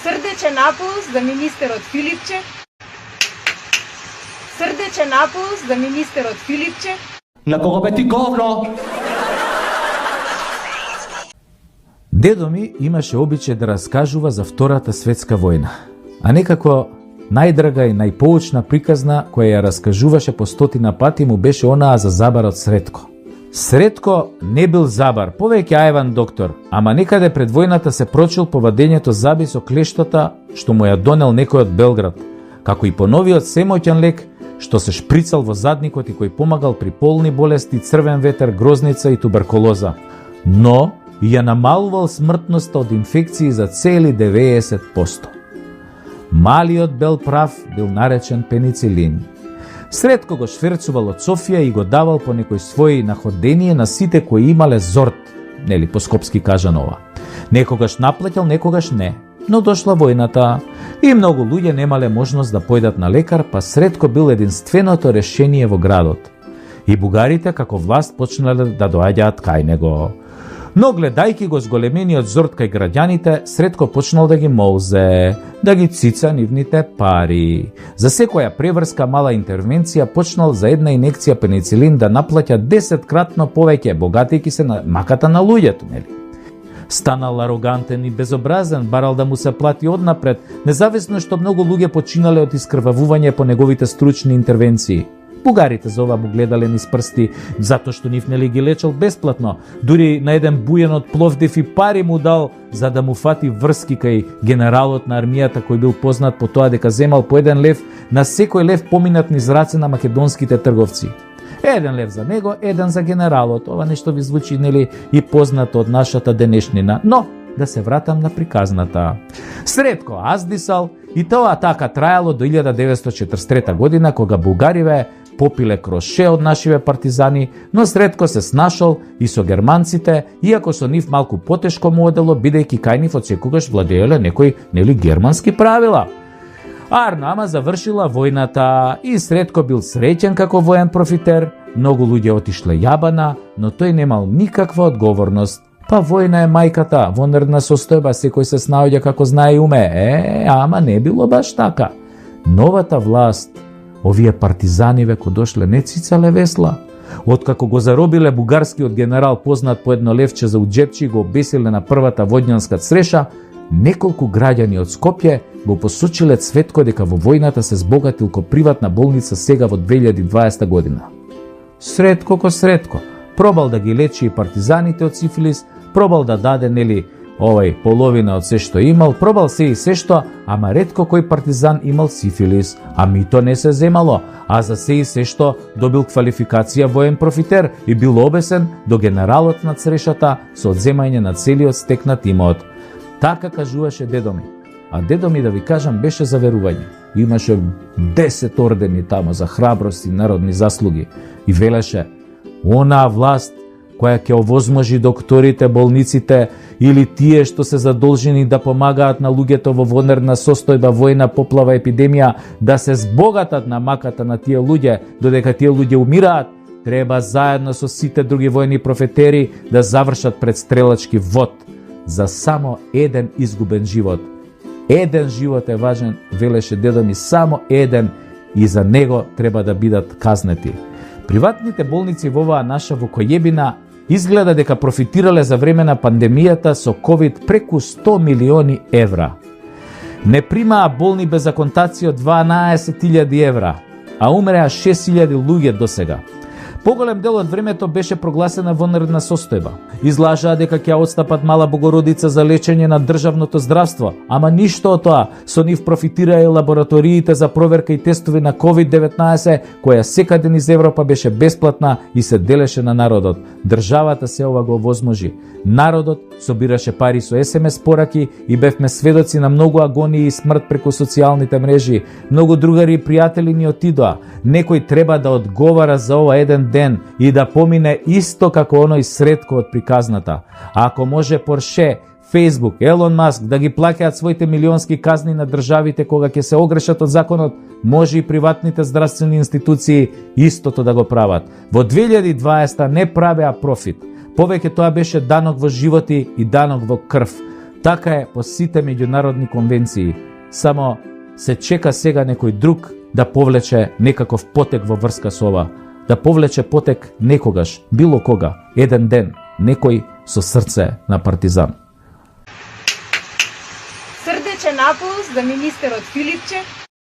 Срдечен аплауз за министерот Филипче. Срдечен аплауз за министерот Филипче. На кого бе ти говно? Дедо ми имаше обичај да раскажува за Втората светска војна. А некако најдрага и најпоучна приказна која ја раскажуваше по 100 пати му беше онаа за забарот Сретко. Сретко не бил забар, повеќе ајван доктор, ама некаде пред војната се прочил по вадењето заби со клештата што му ја донел некој од Белград, како и по новиот семоќен лек што се шприцал во задникот и кој помагал при полни болести, црвен ветер, грозница и туберкулоза. Но ја намалувал смртноста од инфекции за цели 90%. Малиот бел прав бил наречен пеницилин. Сретко го шверцувал од Софија и го давал по некој своји находение на сите кои имале зорт, нели по скопски кажано ова. Некогаш наплаќал, некогаш не. Но дошла војната и многу луѓе немале можност да појдат на лекар, па Сретко бил единственото решение во градот. И бугарите како власт почнале да доаѓаат кај него. Но гледајки го зголемениот зорт кај граѓаните, Сретко почнал да ги молзе, да ги цица нивните пари. За секоја преврска мала интервенција почнал за една инекција пеницилин да наплаќа 10-кратно повеќе, богатејќи се на маката на луѓето, нели? Станал арогантен и безобразен, барал да му се плати однапред, независно што многу луѓе починале од искрвавување по неговите стручни интервенции. Бугарите за ова му гледале низ прсти, затоа што нив нели ги лечел бесплатно. Дури на еден бујен од Пловдив и пари му дал за да му фати врски кај генералот на армијата кој бил познат по тоа дека земал по 1 лев на секој лев поминат низ раце на македонските трговци. 1 лев за него, 1 за генералот. Ова нешто ви звучи нели и познато од нашата денешнина. Но да се вратам на приказната. Сретко аздисал и тоа така трајало до 1943 година кога бугариве попиле кроше од нашиве партизани, но Сретко се снашол и со германците, иако со нив малку потешко му одело, бидејќи кај нив од секогаш владееле некои нели германски правила. Ама завршила војната и Сретко бил среќен како воен профитер, многу луѓе отишле јабана, но тој немал никаква одговорност. Па војна е мајката, во нервна состојба секој се снаоѓа како знае и уме. Ама не било баш така. Новата власт, овие партизани веко дошле не цицале весла. Откако го заробиле бугарскиот генерал познат по 1 левче за уџепчи и го обесиле на првата војнанска среша, неколку граѓани од Скопје го посочиле Цветко дека во војната се збогатил ко приватна болница сега во 2020 година. Сретко ко Сретко, пробал да ги лечи и партизаните од сифилис, пробал да даде нели половина од се што имал, пробал се и се што, ама ретко кој партизан имал сифилис, а мито не се земало, а за се и се што добил квалификација воен профитер и бил обесен до генералот на црешата со одземање на целиот стекнат имот. Така кажуваше дедо ми. А дедо ми, да ви кажам, беше за верување. Имаше 10 ордени тамо за храброст и народни заслуги. И велеше, онаа власт која ќе овозможи докторите, болниците или тие што се задолжени да помагаат на луѓето во вонерна состојба, војна, поплава, епидемија, да се збогатат на маката на тие луѓе, додека тие луѓе умираат, треба заедно со сите други војни профетери да завршат предстрелачки вод за само еден изгубен живот. Еден живот е важен, велеше дедо ми, само еден, и за него треба да бидат казнети. Приватните болници во оваа наша вукојебина изгледа дека профитирале за време на пандемијата со COVID преку 100 милиони евра. Не примаа болни без аконтација од 12.000 евра, а умреа 6.000 луѓе досега. Поголем дел од времето беше прогласена вонредна состојба. Излажаа дека ќе отстапат Мала Богородица за лечење на државното здравство, ама ништо од тоа. Со нив профитираа и лабораториите за проверка и тестови на COVID-19, која секаде низ Европа беше бесплатна и се делеше на народот. Државата се ова го возможи. Народот собираше пари со SMS пораки и бевме сведоци на многу агонии и смрт преку социјалните мрежи. Многу другари и пријатели ни отидоа. Некој треба да одговара за ова еден ден и да помине исто како оној Сретко од приказната. Ако може Порше, Facebook, Елон Маск да ги плаќаат своите милионски казни на државите кога ќе се огрешат од законот, може и приватните здравствени институции истото да го прават. Во 2020 не правеа профит. Повеќе тоа беше данок во животи и данок во крв. Така е по сите меѓународни конвенции. Само се чека сега некој друг да повлече некаков потек во врска со ова. Да повлече потек некогаш, било кога, еден ден, некој со срце на партизан. Срдечен аплауз за министерот Филипче,